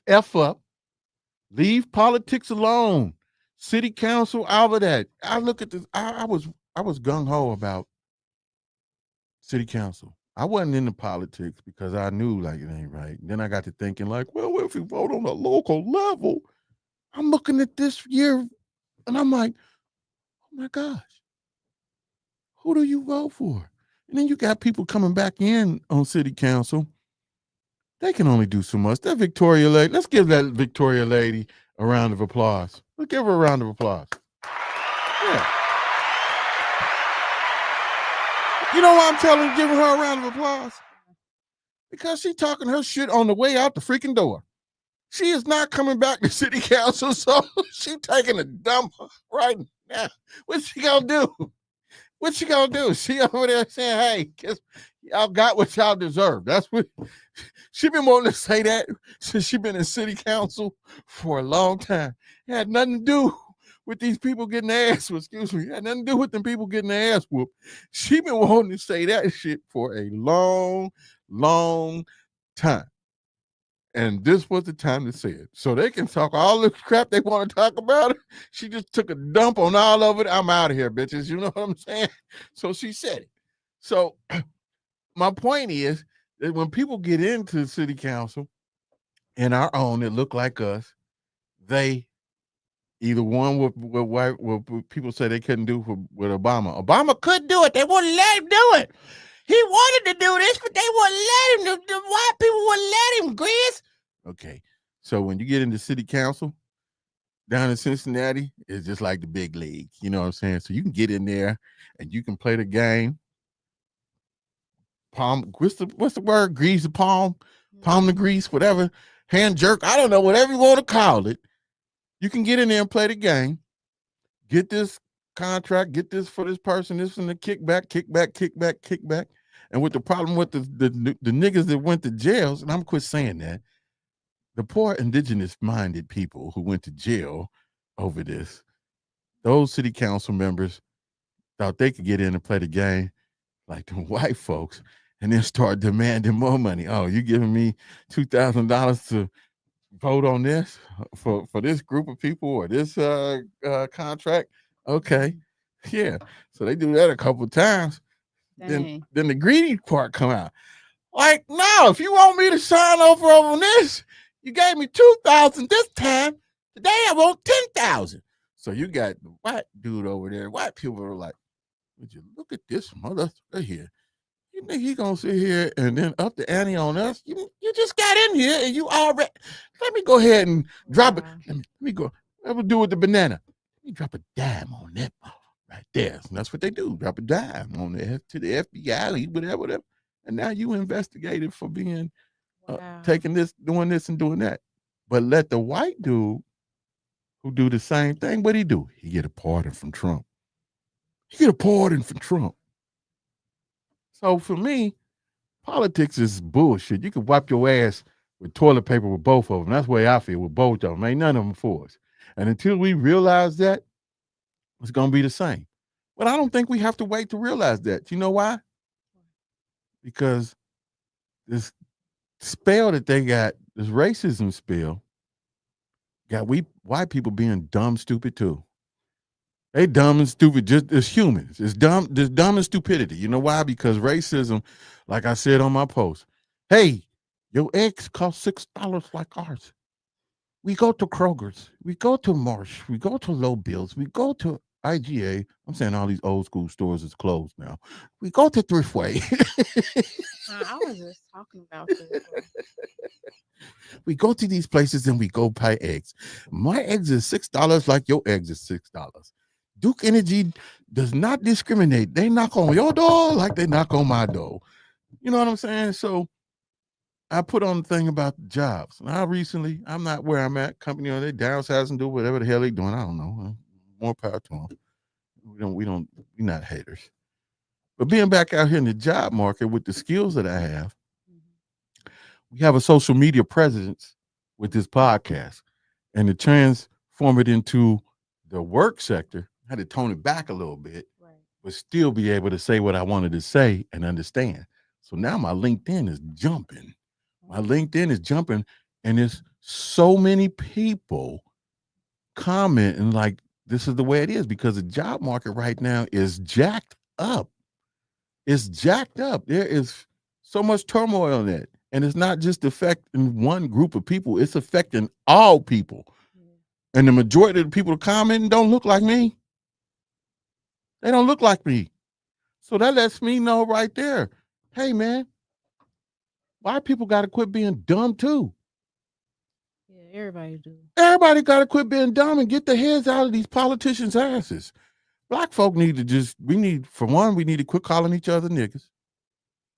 F up, leave politics alone. City council, all of that. I look at this, I was gung-ho about city council. I wasn't into politics because I knew like it ain't right. And then I got to thinking like, well, if you vote on a local level, I'm looking at this year and I'm like, oh my gosh, who do you vote for? And then you got people coming back in on city council. They can only do so much. That Victoria lady, let's give that Victoria lady a round of applause. Let's give her a round of applause. Yeah. You know why I'm giving her a round of applause? because she talking her shit on the way out the freaking door. She is not coming back to city council, so she taking a dump right now. What's she gonna do? What she gonna do? She over there saying, "Hey, guess y'all got what y'all deserve." That's what she been wanting to say that since she been in city council for a long time. It had nothing to do with these people getting their ass whooped. Excuse me. It had nothing to do with them people getting their ass whooped. She been wanting to say that shit for a long, long time. And this was the time to say it. So they can talk all the crap they want to talk about. She just took a dump on all of it. I'm out of here, bitches. You know what I'm saying? So she said it. So my point is that when people get into city council and our own that look like us, they either one what people say they couldn't do with Obama. Obama could do it. They wouldn't let him do it. He wanted to do this, but they wouldn't let him. The white people wouldn't let him, Grizz. Okay. So when you get into city council down in Cincinnati, it's just like the big league. You know what I'm saying? So you can get in there and you can play the game. Palm, what's the word? Grease the palm, palm the grease, whatever. Hand jerk. I don't know, whatever you want to call it. You can get in there and play the game. Get this contract, get this for this person, this and the kickback. And with the problem with the niggas that went to jails, and I'm quit saying that, the poor indigenous-minded people who went to jail over this, those city council members thought they could get in and play the game like the white folks and then start demanding more money. Oh, you giving me $2,000 to vote on this for this group of people or this contract? Okay. Yeah. So they do that a couple of times. Then the greedy part come out. Like, no, if you want me to sign over on this, you gave me $2,000 this time. Today I want $10,000. So you got the white dude over there. White people are like, would you look at this motherfucker here? You think he gonna sit here and then up the ante on us? You just got in here and you already. Let me go ahead and drop it. Let me go. What we do with the banana? Let me drop a dime on that right there. And that's what they do. Drop a dime on there to the FBI, whatever. And now you investigated for being taking this, doing this, and doing that. But let the white dude who do the same thing, what he do? He get a pardon from Trump. So for me, politics is bullshit. You can wipe your ass with toilet paper with both of them. That's the way I feel with both of them. Ain't none of them for us. And until we realize that, it's going to be the same. But I don't think we have to wait to realize that. You know why? Because this spell that they got, this racism spell, got we white people being dumb, stupid too. They dumb and stupid just as humans. It's dumb and stupidity. You know why? Because racism, like I said on my post, hey, your eggs cost $6 like ours. We go to Kroger's, we go to Marsh, we go to Low Bills, we go to IGA. I'm saying all these old school stores is closed now. We go to Thriftway. I was just talking about this. We go to these places and we go buy eggs. My eggs is $6 like your eggs is $6. Duke Energy does not discriminate. They knock on your door like they knock on my door. You know what I'm saying? So I put on the thing about the jobs. Now recently, I'm not where I'm at. Company, they downsize and do whatever the hell they doing. I don't know. More power to them. We're not haters. But being back out here in the job market with the skills that I have, we have a social media presence with this podcast. And to transform it into the work sector, I had to tone it back a little bit, but still be able to say what I wanted to say and understand. So now my LinkedIn is jumping. And there's so many people commenting like this is the way it is because the job market right now is jacked up. It's jacked up. There is so much turmoil in it. And it's not just affecting one group of people, it's affecting all people. And the majority of the people commenting don't look like me. They don't look like me. So that lets me know right there, hey, man, white people got to quit being dumb too. Yeah, everybody do. Everybody got to quit being dumb and get their heads out of these politicians' asses. Black folk need to we need to quit calling each other niggas.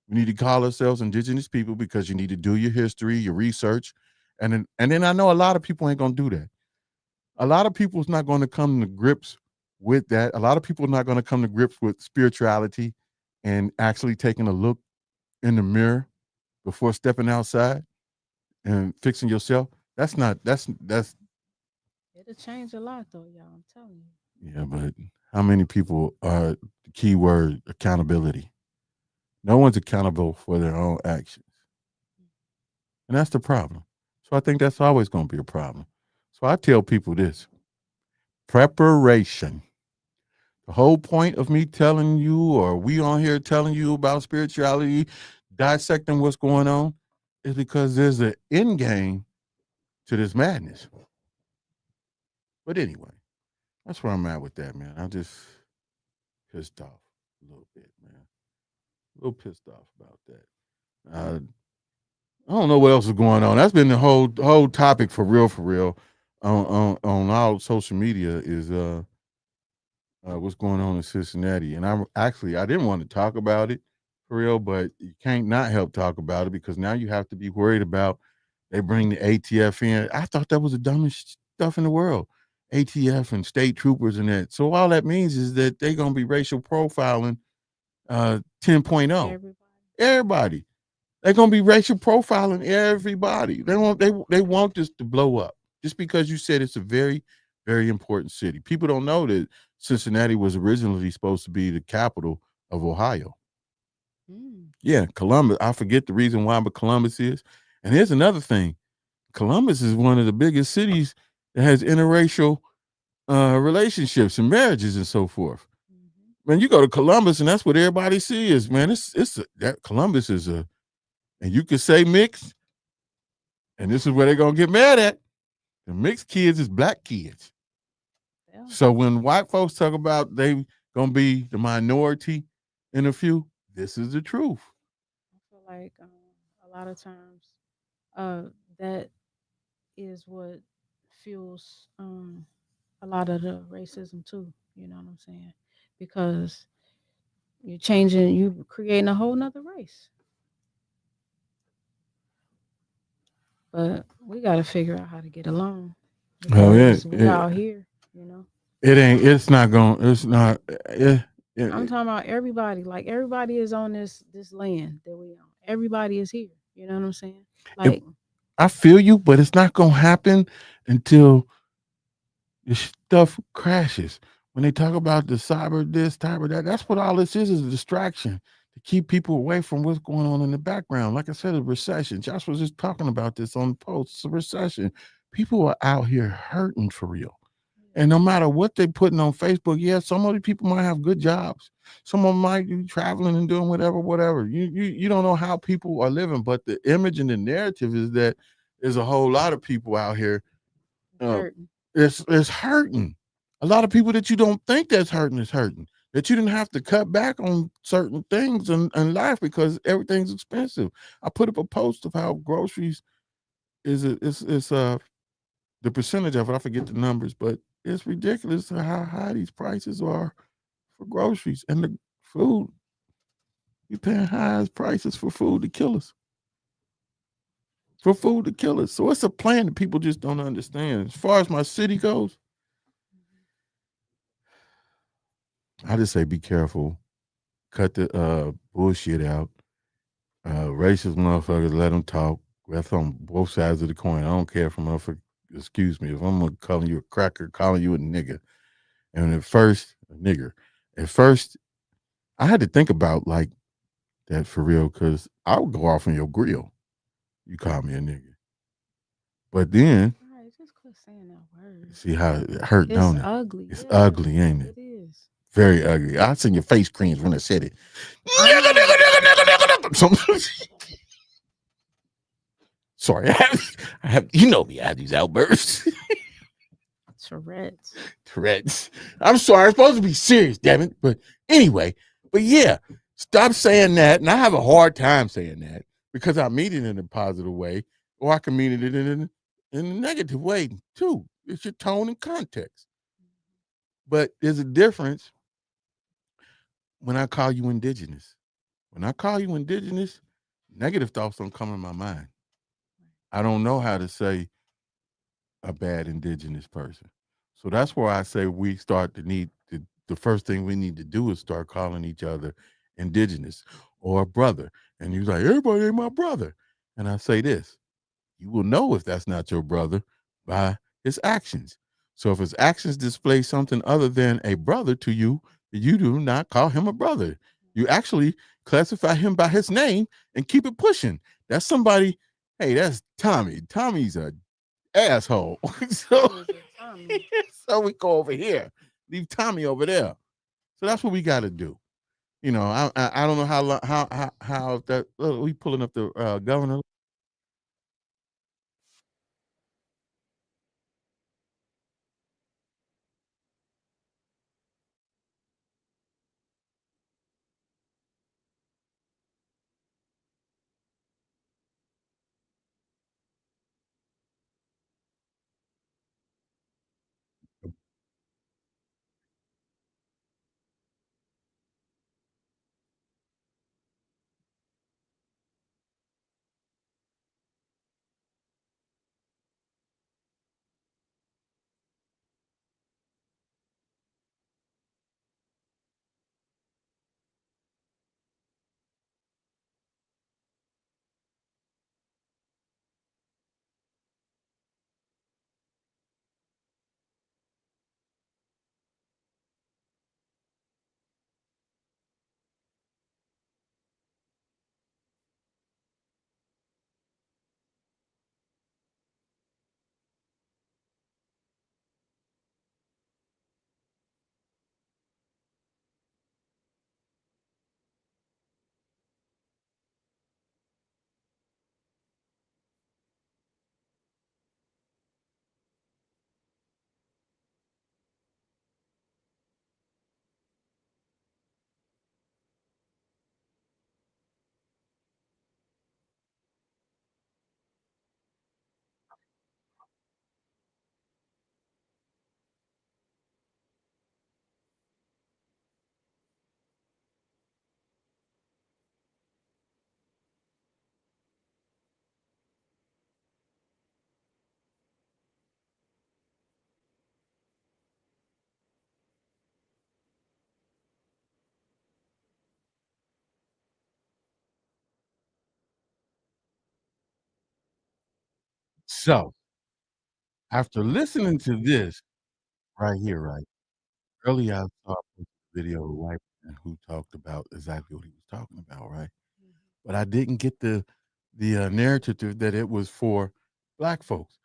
We need to call ourselves indigenous people because you need to do your history, your research. And then I know a lot of people ain't gonna do that. A lot of people's not going to come to grips with that. A lot of people are not going to come to grips with spirituality and actually taking a look in the mirror before stepping outside and fixing yourself. That's It'll change a lot though, y'all. I'm telling you. yeah, but how many people are the key word accountability? No one's accountable for their own actions. And that's the problem. So I think that's always going to be a problem. So I tell people this preparation. The whole point of me telling you, or we on here telling you about spirituality, dissecting what's going on, is because there's an end game to this madness. But anyway, that's where I'm at with that, man. I'm just pissed off a little bit, man. A little pissed off about that. I don't know what else is going on. That's been the whole topic for real, on all social media is what's going on in Cincinnati. And I didn't want to talk about it for real, but you can't not help talk about it because now you have to be worried about they bring the ATF in. I thought that was the dumbest stuff in the world. ATF and state troopers and that. So all that means is that they're gonna be racial profiling 10.0. Everybody. They're gonna be racial profiling everybody. They want this to blow up just because you said it's a very, very important city. People don't know that Cincinnati was originally supposed to be the capital of Ohio. Yeah, Columbus. I forget the reason why, but Columbus is. And here's another thing: Columbus is one of the biggest cities that has interracial relationships and marriages and so forth. Man, you go to Columbus, and that's what everybody sees. Man, that Columbus is a, and you could say mixed, and this is where they're gonna get mad at. The mixed kids is black kids. Yeah. So when white folks talk about they gonna be the minority in a few, this is the truth. I feel like a lot of times that is what fuels a lot of the racism too. You know what I'm saying? Because you creating a whole nother race. But we got to figure out how to get along. Oh yeah, we out here, you know. It's not going. It's not. I'm talking about everybody. Like everybody is on this land that we on. Everybody is here. You know what I'm saying? Like I feel you, but it's not gonna happen until the stuff crashes. When they talk about the cyber this, cyber that, that's what all this is a distraction to keep people away from what's going on in the background. Like I said, a recession. Josh was just talking about this on the post. It's a recession. People are out here hurting for real. And no matter what they're putting on Facebook, yeah, some of the people might have good jobs. Some of them might be traveling and doing whatever. You don't know how people are living, but the image and the narrative is that there's a whole lot of people out here. It's hurting. A lot of people that you don't think that's hurting is hurting. That you didn't have to cut back on certain things in life because everything's expensive. I put up a post of how groceries is the percentage of it. I forget the numbers, but it's ridiculous how high these prices are for groceries and the food. You're paying high prices for food to kill us. So it's a plan that people just don't understand. As far as my city goes, I just say be careful. Cut the bullshit out. Racist motherfuckers, let them talk. That's on both sides of the coin. I don't care if a motherfucker, excuse me, if I'm gonna calling you a cracker, calling you a nigga. And at first, a nigger. At first, I had to think about like that for real, because I would go off on your grill. You call me a nigga. But then, all right, just quit saying that word. See how it hurt, don't it? It's ugly. It's ugly, ain't it? It is. Very ugly. I seen your face cringe when I said it. Nigga. Sorry, I have. You know me. I have these outbursts. Tourette's. I'm sorry. I'm supposed to be serious, damn it. But anyway, yeah, stop saying that. And I have a hard time saying that because I mean it in a positive way, or I can mean it in a negative way too. It's your tone and context. But there's a difference when I call you indigenous, When I call you indigenous, negative thoughts don't come in my mind. I don't know how to say a bad indigenous person. So that's where I say we start to need to, the first thing we need to do is start calling each other indigenous or brother. And you're like, everybody ain't my brother. And I say this, you will know if that's not your brother by his actions. So if his actions display something other than a brother to you, you do not call him a brother. You actually classify him by his name and keep it pushing. That's somebody, hey, that's Tommy. Tommy's a asshole. so, so we go over here, leave Tommy over there. So that's what we got to do. You know, I don't know how that we pulling up the governor. So after listening to this right here, right earlier, I saw a video of a white man who talked about exactly what he was talking about, right? But I didn't get the narrative that it was for black folks.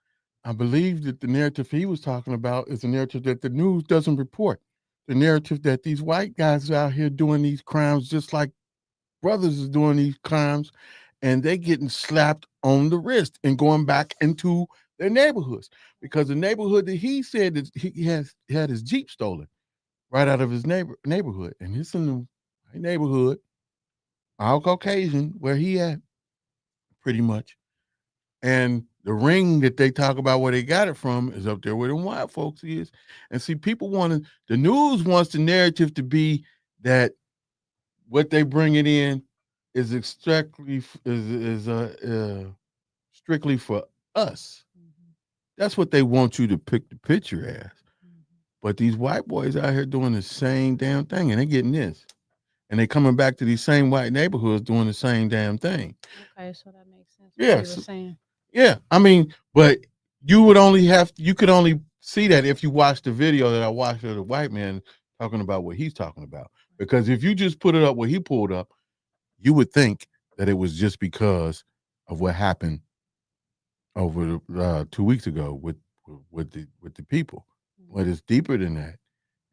I believe that the narrative he was talking about is a narrative that the news doesn't report. The narrative that these white guys are out here doing these crimes just like brothers is doing these crimes, and they getting slapped on the wrist and going back into their neighborhoods because the neighborhood that he said that he has had his Jeep stolen right out of his neighborhood, and it's in the right neighborhood, all Caucasian, where he at, pretty much. And the ring that they talk about where they got it from is up there where the white folks is. And see, people want to, the news wants the narrative to be that what they bring it in is strictly for us. That's what they want you to pick the picture as. But these white boys out here doing the same damn thing, and they getting this, and they coming back to these same white neighborhoods doing the same damn thing. Okay, so that makes sense. Yes, You were saying. yeah. I mean, but you would only you could only see that if you watch the video that I watched of the white man talking about what he's talking about. Because if you just put it up what he pulled up, you would think that it was just because of what happened over 2 weeks ago with the people. But it's deeper than that,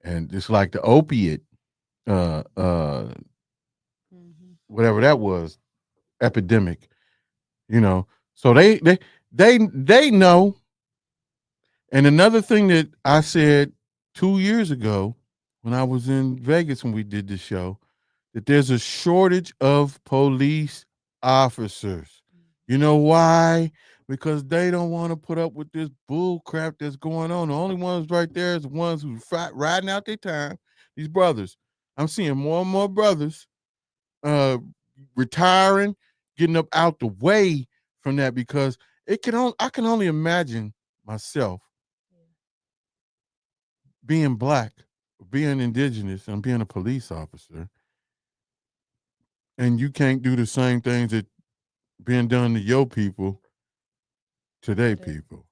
and it's like the opiate, uh, uh, whatever that was, epidemic. You know, so they know. And another thing that I said 2 years ago when I was in Vegas when we did the show, that there's a shortage of police officers. You know why? Because they don't want to put up with this bull crap that's going on. The only ones right there is the ones who riding out their time. These brothers. I'm seeing more and more brothers retiring, getting up out the way from that, because I can only imagine myself being black, being indigenous, and being a police officer, and you can't do the same things that being done to your people to their people.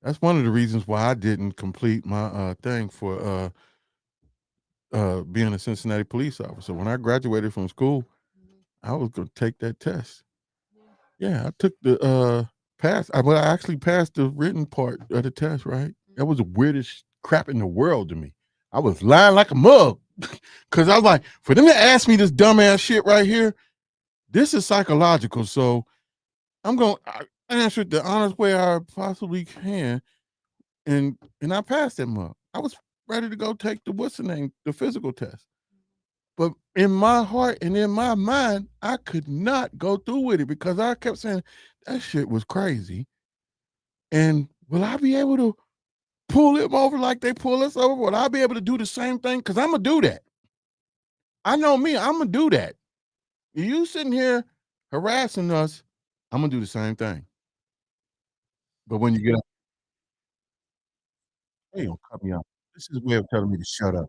That's one of the reasons why I didn't complete my thing for being a Cincinnati police officer. When I graduated from school, I was going to take that test. Yeah, I took the pass. I actually passed the written part of the test, right? That was the weirdest crap in the world to me. I was lying like a mug because I was like, for them to ask me this dumbass shit right here, this is psychological. So I'm going to answer it the honest way I possibly can. And I passed that mug. I was ready to go take the physical test. But in my heart and in my mind, I could not go through with it because I kept saying that shit was crazy. And will I be able to pull him over like they pull us over? Will I be able to do the same thing? Because I'm going to do that. I know me, I'm going to do that. You sitting here harassing us, I'm going to do the same thing. But when you get up, they don't cut me off. This is a way of telling me to shut up.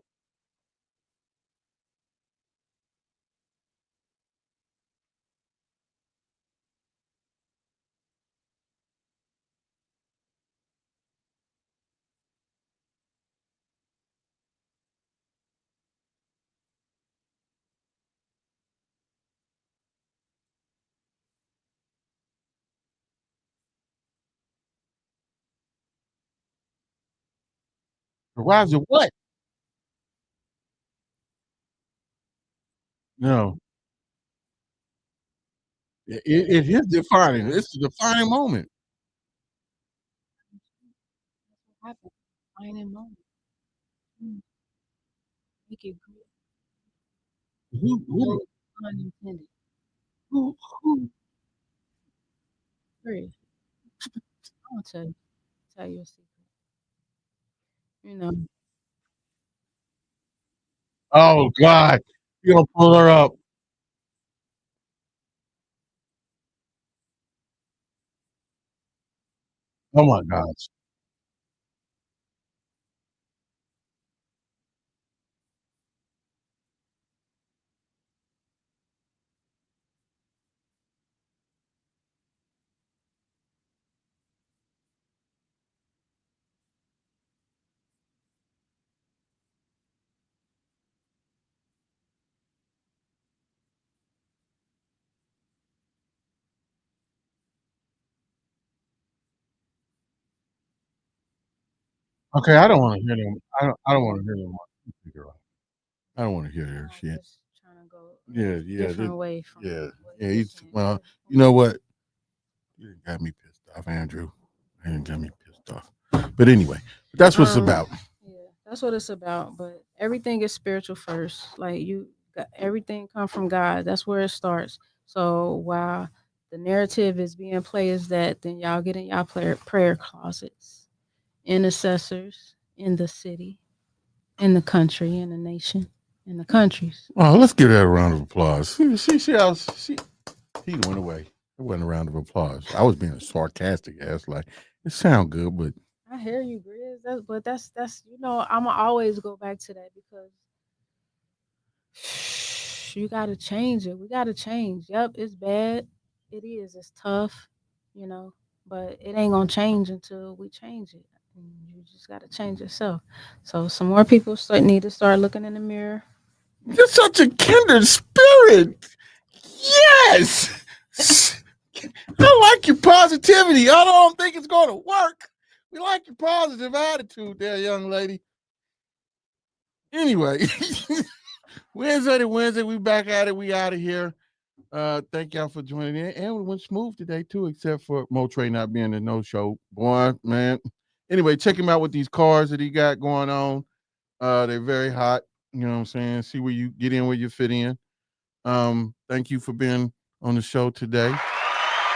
Rise of what? No. It is defining. It's a defining moment. Happen. Finding moment. Make it good. Who, Unintended. who? Period. I'm gonna tell you a secret. You know, Oh God, you gonna pull her up? Oh my gosh. Okay, I don't want to hear them. I don't want to hear them. I don't want to hear their I'm shit. just trying to go Yeah, a different way from yeah, what yeah. he was He's saying. well. You know what? You done got me pissed off, Andrew. You done got me pissed off. But anyway, that's what it's about. Yeah, that's what it's about. But everything is spiritual first. Like you got everything come from God. That's where it starts. So while the narrative is being played as that, then y'all get in y'all prayer closets, intercessors in the city, in the country, in the nation, in the countries. Oh, let's give that a round of applause. He went away. It wasn't a round of applause. I was being a sarcastic ass. Like it sound good, but I hear you, Grizz. That's I'ma always go back to that because you gotta change it. We gotta change. Yep, it's bad. It is. It's tough, you know, but it ain't gonna change until we change it. And you just gotta change yourself. So some more people need to start looking in the mirror. you're such a kindred spirit. Yes. I like your positivity. I don't think it's going to work. We like your positive attitude there, young lady. Anyway, Wednesday to Wednesday, we back at it. We out of here. Thank y'all for joining in. And we went smooth today, too, except for Mo Trey not being the no-show. Boy, man. Anyway, check him out with these cars that he got going on. They're very hot. You know what I'm saying? See where you get in, where you fit in. Thank you for being on the show today.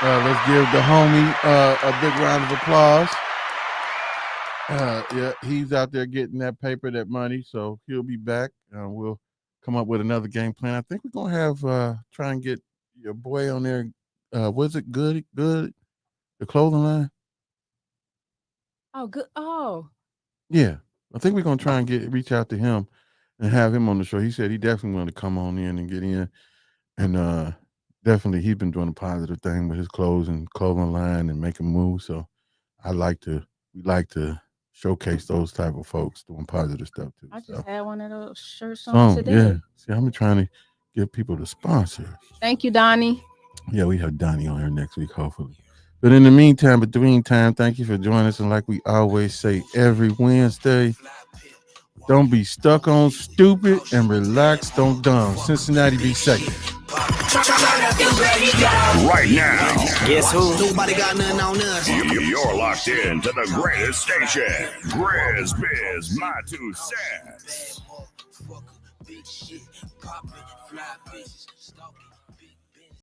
Let's give the homie a big round of applause. Yeah, he's out there getting that paper, that money, so he'll be back. We'll come up with another game plan. I think we're gonna have try and get your boy on there. Was it good? The clothing line. Oh, good. Oh, Yeah, I think we're gonna try and reach out to him and have him on the show. He said he definitely wanted to come on in and get in, and definitely he's been doing a positive thing with his clothes and clothing line and making moves. So we like to showcase those type of folks doing positive stuff too. I just So, had one of those shirts on today. yeah. See, I'm trying to get people to sponsor. Thank you, Donnie. Yeah, we have Donnie on here next week, hopefully. But in the meantime, between time, thank you for joining us. And like we always say every Wednesday, don't be stuck on stupid and relaxed on dumb. Cincinnati be safe. Right now, Guess who? Nobody got nothing on us. you're locked in to the greatest station, Grizz Biz, my 2 cents. Big shit, poppin', fly bitches.